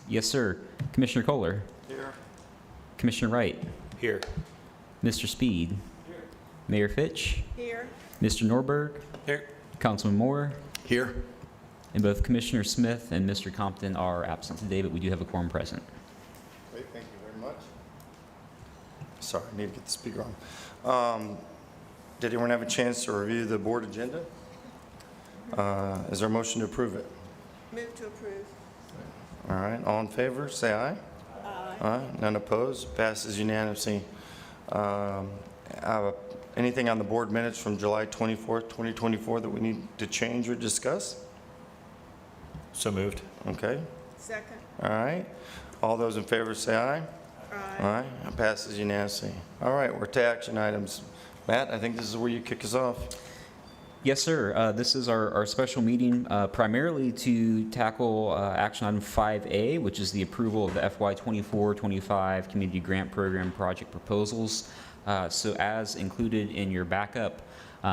Yes, sir. Commissioner Kohler. Here. Commissioner Wright. Here. Mr. Speed. Here. Mayor Fitch. Here. Mr. Norberg. Here. Councilman Moore. Here. And both Commissioner Smith and Mr. Compton are absent today, but we do have a quorum present. Great, thank you very much. Sorry, I need to get the speaker on. Did anyone have a chance to review the board agenda? Is there a motion to approve it? Move to approve. All right, all in favor, say aye. Aye. Aye, none opposed, passes unanimously. Anything on the board minutes from July 24th, 2024 that we need to change or discuss? So moved. Okay, Second. all right. All those in favor say aye. Aye. Aye, it passes unanimously. All right, we're to action items. Matt, I think this is where you kick us off. Yes, sir. This is our special meeting primarily to tackle action item 5A, which is the approval of the FY24-25 Community Grant Program project proposals. So as included in your backup,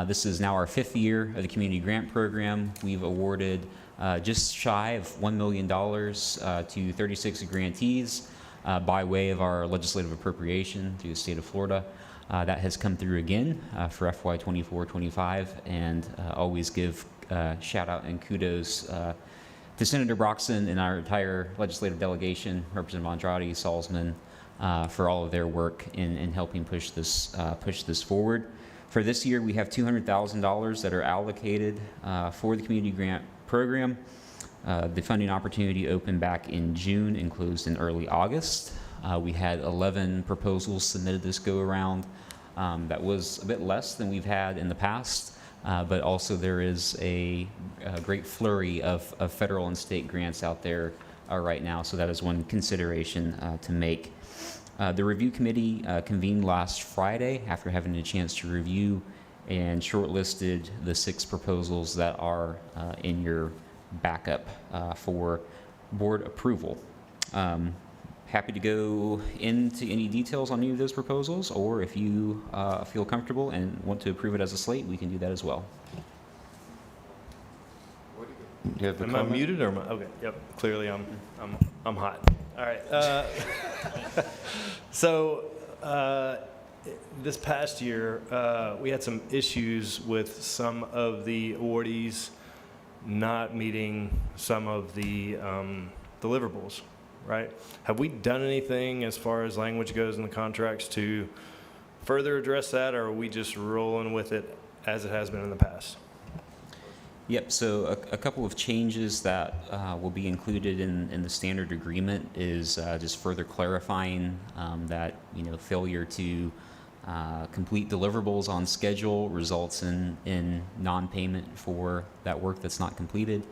this is now our 5th year of the Community Grant Program. We've awarded just shy of $1 million to 36 grantees by way of our legislative appropriation through the state of Florida. That has come through again for FY24-25, and always give shout out and kudos to Senator Broxton and our entire legislative delegation, Representative Andrade, Salzman, for all of their work in helping push this forward. For this year, we have $200,000 that are allocated for the community grant program. The funding opportunity opened back in June and closed in early August. We had 11 proposals submitted this go around. That was a bit less than we've had in the past, but also there is a great flurry of federal and state grants out there right now, so that is one consideration to make. The review committee convened last Friday after having a chance to review and shortlisted the 6 proposals that are in your backup for board approval. Happy to go into any details on any of those proposals, or if you feel comfortable and want to approve it as a slate, we can do that as well. Do you have a Am I comment? muted or am I? Okay, yep, clearly I'm hot. All right. So this past year, we had some issues with some of the awardees not meeting some of the deliverables, right? Have we done anything as far as language goes in the contracts to further address that, or are we just rolling with it as it has been in the past? Yep, so a couple of changes that will be included in the standard agreement is just further clarifying that, failure to complete deliverables on schedule results in non-payment for that work that's not completed.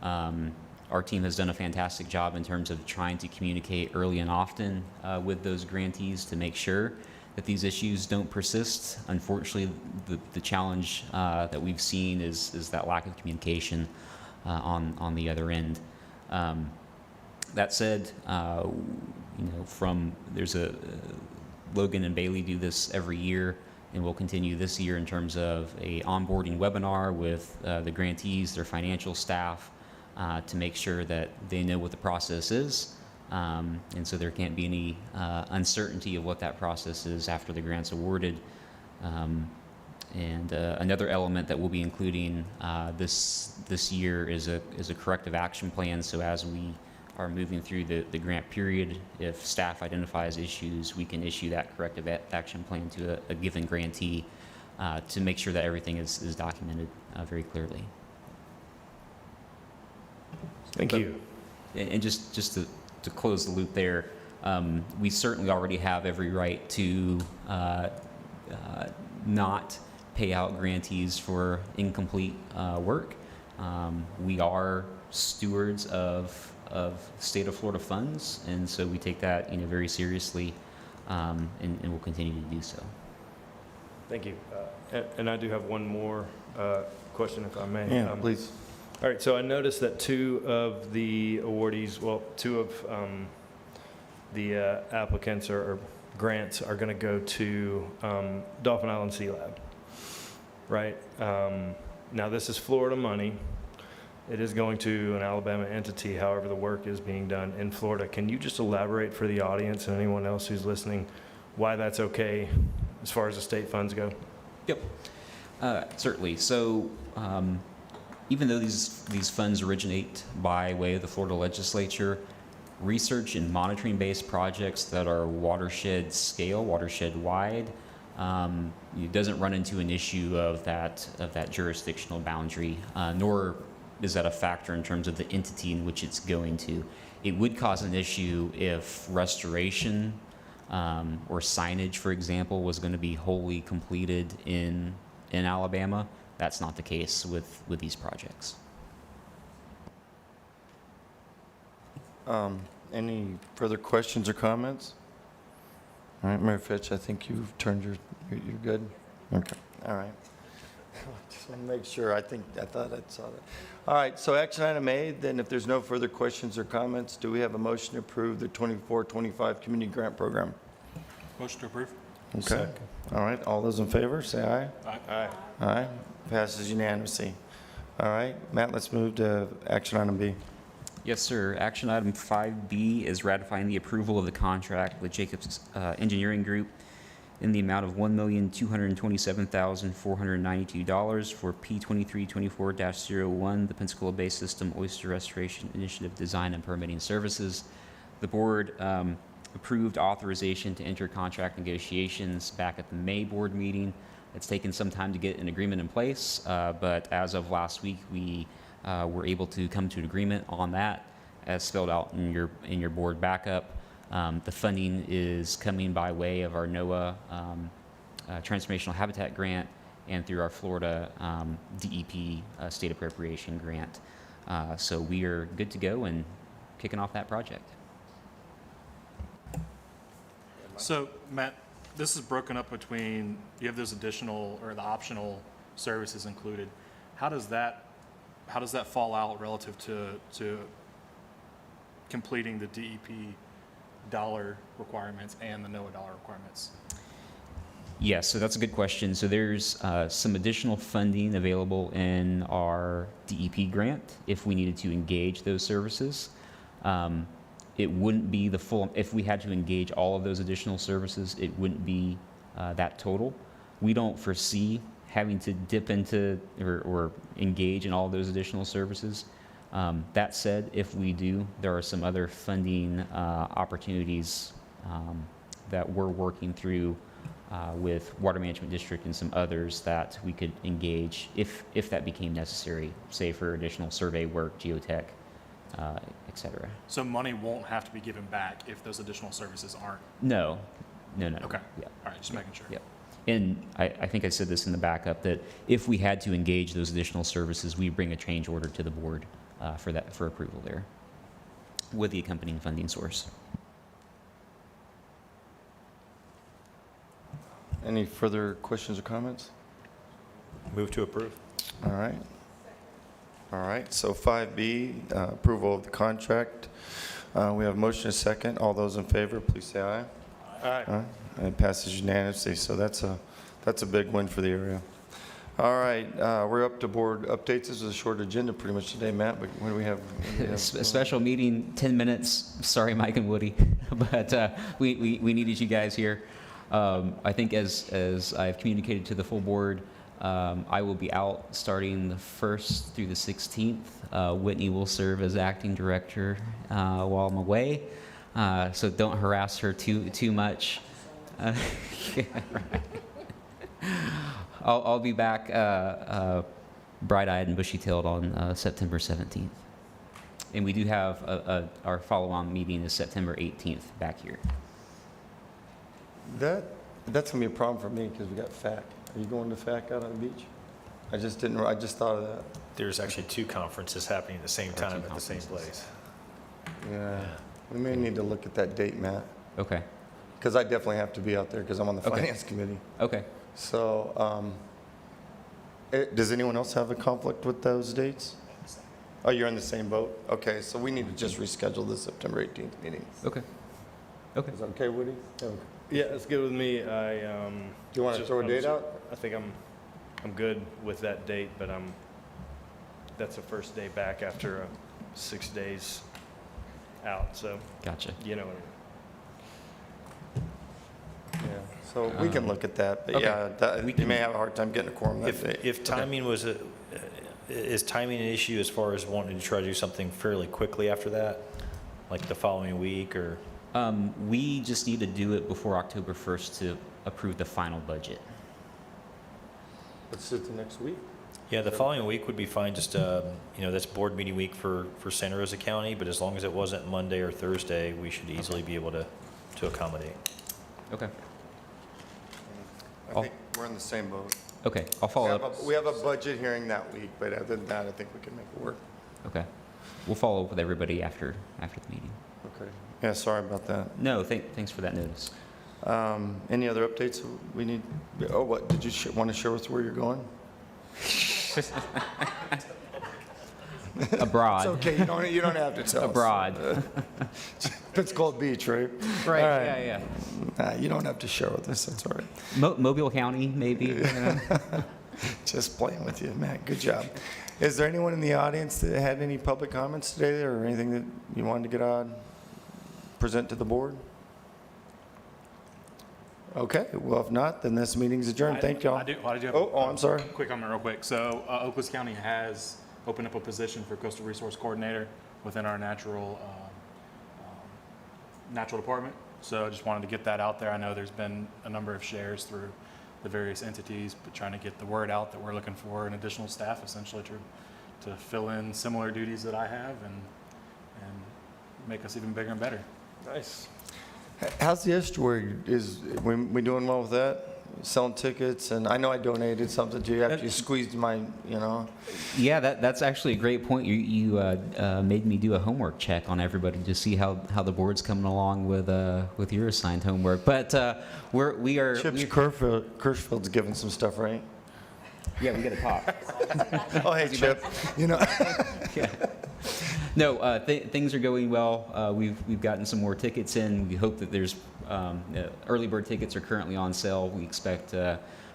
Our team has done a fantastic job in terms of trying to communicate early and often with those grantees to make sure that these issues don't persist. Unfortunately, the challenge that we've seen is that lack of communication on the other end. That said, there's Logan and Bailey do this every year, and we'll continue this year in terms of a onboarding webinar with the grantees, their financial staff, to make sure that they know what the process is. And so there can't be any uncertainty of what that process is after the grant's awarded. And another element that we'll be including this year is a corrective action plan. So as we are moving through the grant period, if staff identifies issues, we can issue that corrective action plan to a given grantee to make sure that everything is documented very clearly. Thank you. And just to close the loop there, we certainly already have every right to not pay out grantees for incomplete work. We are stewards of state of Florida funds, and so we take that very seriously, and we'll continue to do so. Thank you. And I do have one more question, if I may. Yeah, please. All right, so I noticed that 2 of the awardees, well, 2 of the applicants or grants are going to go to Dauphin Island Sea Lab, right? Now, this is Florida money, It is going to an Alabama entity, however, the work is being done in Florida. Can you just elaborate for the audience and anyone else who's listening why that's okay as far as the state funds go? Yep. Certainly. So, even though these funds originate by way of the Florida legislature, research and monitoring based projects that are watershed scale, watershed wide, it doesn't run into an issue of that jurisdictional boundary, nor is that a factor in terms of the entity in which it's going to. It would cause an issue if restoration or signage, for example, was going to be wholly completed in Alabama. That's not the case with these projects. Any further questions or comments? All right, Mayor Fitch, I think you've turned you're good? Okay, all right. Just want to make sure. I thought I saw that. All right, so action item A, then if there's no further questions or comments, do we have a motion to approve the 24-25 community grant program? Motion to approve. Okay. All right, all those in favor, say aye. Aye. Aye, passes unanimously. All right, Matt, let's move to action item B. Yes, sir. Action item 5B is ratifying the approval of the contract with Jacobs Engineering Group in the amount of $1,227,492 for P2324-01, the Pensacola Bay System Oyster Restoration Initiative Design and Permitting Services. The board approved authorization to enter contract negotiations back at the May board meeting. It's taken some time to get an agreement in place, but as of last week, we were able to come to an agreement on that, as spelled out in your board backup. The funding is coming by way of our NOAA Transformational Habitat Grant and through our Florida DEP State Appropriation Grant. So we are good to go and kicking off that project. So, Matt, this is broken up between, you have those additional or the optional services included. How does that fall out relative to completing the DEP dollar requirements and the NOAA dollar requirements? Yes, so that's a good question. So there's some additional funding available in our DEP grant if we needed to engage those services. It wouldn't be the full, if we had to engage all of those additional services, it wouldn't be that total. We don't foresee having to dip into or engage in all of those additional services. That said, if we do, there are some other funding opportunities that we're working through with Water Management District and some others that we could engage if that became necessary, say for additional survey work, geotech, et cetera. So money won't have to be given back if those additional services aren't? No. Okay. Yeah. All right, just making sure. Yep. And I think I said this in the backup, that if we had to engage those additional services, we bring a change order to the board for approval there with the accompanying funding source. Any further questions or comments? Move to approve. All right. All right, so 5B, approval of the contract. We have a motion and a second. All those in favor, please say aye. Aye. And it passes unanimously, so that's a big win for the area. All right, we're up to board updates. This is a short agenda pretty much today, Matt, but what do we have? A special meeting, 10 minutes. Sorry, Mike and Woody, but we needed you guys here. I think as I've communicated to the full board, I will be out starting the 1st through the 16th. Whitney will serve as acting director while I'm away, so don't harass her too much. Yeah, right. I'll be back bright-eyed and bushy-tailed on September 17th. And we do have our follow-on meeting is September 18th back here. That's gonna be a problem for me because we got FAC. Are you going to FAC out on the beach? I just thought of that. There's actually 2 conferences happening at the same Or 2 time at the same conferences. place. Yeah, we may need to look at that date, Matt, Okay. because I definitely have to be out there because I'm on the Okay. finance committee. Okay. So, does anyone else have a conflict with those dates? Oh, you're in the same boat? Okay, so we need to just reschedule the September 18th meeting. Okay. Okay. Is that okay, Woody? Do Yeah, it's good with me. you want to throw a date out? I think I'm good with that date, but that's the first day back after 6 days out, so, Gotcha. you know what I mean. Yeah, so we can look at that, but Okay. yeah, that- We you may can- have a hard time getting a quorum that day. If timing was, is timing an issue as far as wanting to try to do something fairly quickly after that? Like the following week or? We just need to do it before October 1st to approve the final budget. Let's do it the next week. Yeah, the following week would be fine, just, that's board meeting week for Santa Rosa County, but as long as it wasn't Monday or Thursday, we should easily be able to accommodate. Okay. I think we're in the same boat. Okay, I'll follow up. We have a budget hearing that week, but other than that, I think we can make it work. Okay. We'll follow up with everybody after the meeting. Okay. Yeah, sorry about that. No, thanks for that notice. Any other updates we need? Oh, what, did you want to share with us where you're going? Abroad. It's okay, you don't have to tell us. Abroad. It's called Beach, right? Right, All right. yeah, yeah. Nah, you don't have to share with us, that's all right. Mobile County, maybe. You know? Just playing with you, Matt, good job. Is there anyone in the audience that had any public comments today or anything that you wanted to get on, present to the board? Okay, well, if not, then this meeting's adjourned. Thank y'all. I do have Oh, I'm sorry. quick comment real quick. So Oakland County has opened up a position for coastal resource coordinator within our natural department. So I just wanted to get that out there. I know there's been a number of shares through the various entities, but trying to get the word out that we're looking for an additional staff essentially to fill in similar duties that I have and make us even bigger and better. Nice. How's the estuary? We doing well with that? Selling tickets, and I know I donated something to you after you squeezed my, Yeah, that's actually a great point. You made me do a homework check on everybody to see how the board's coming along with your assigned homework. But we are. Chip Kirschfield's giving some stuff, right? Yeah, we got to talk. Oh, hey, Chip. Yeah. No, things are going well. We've gotten some more tickets in. We hope that there's early bird tickets are currently on sale. We expect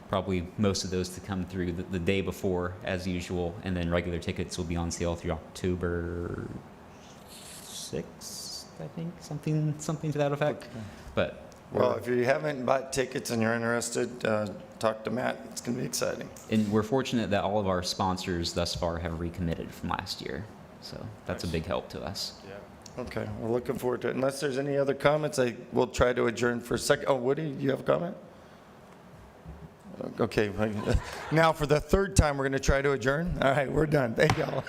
probably most of those to come through the day before, as usual, and then regular tickets will be on sale through October 6th, I think, something to that effect. But Well, if you haven't bought tickets and you're interested, talk to Matt. It's going to be exciting. and we're fortunate that all of our sponsors thus far have recommitted from last year, so that's a big help to us. Yeah. Okay, we're looking forward to it. Unless there's any other comments, I will try to adjourn for a second. Oh, Woody, do you have a comment? Okay, now for the third time, we're going to try to adjourn. All right, we're done. Thank y'all.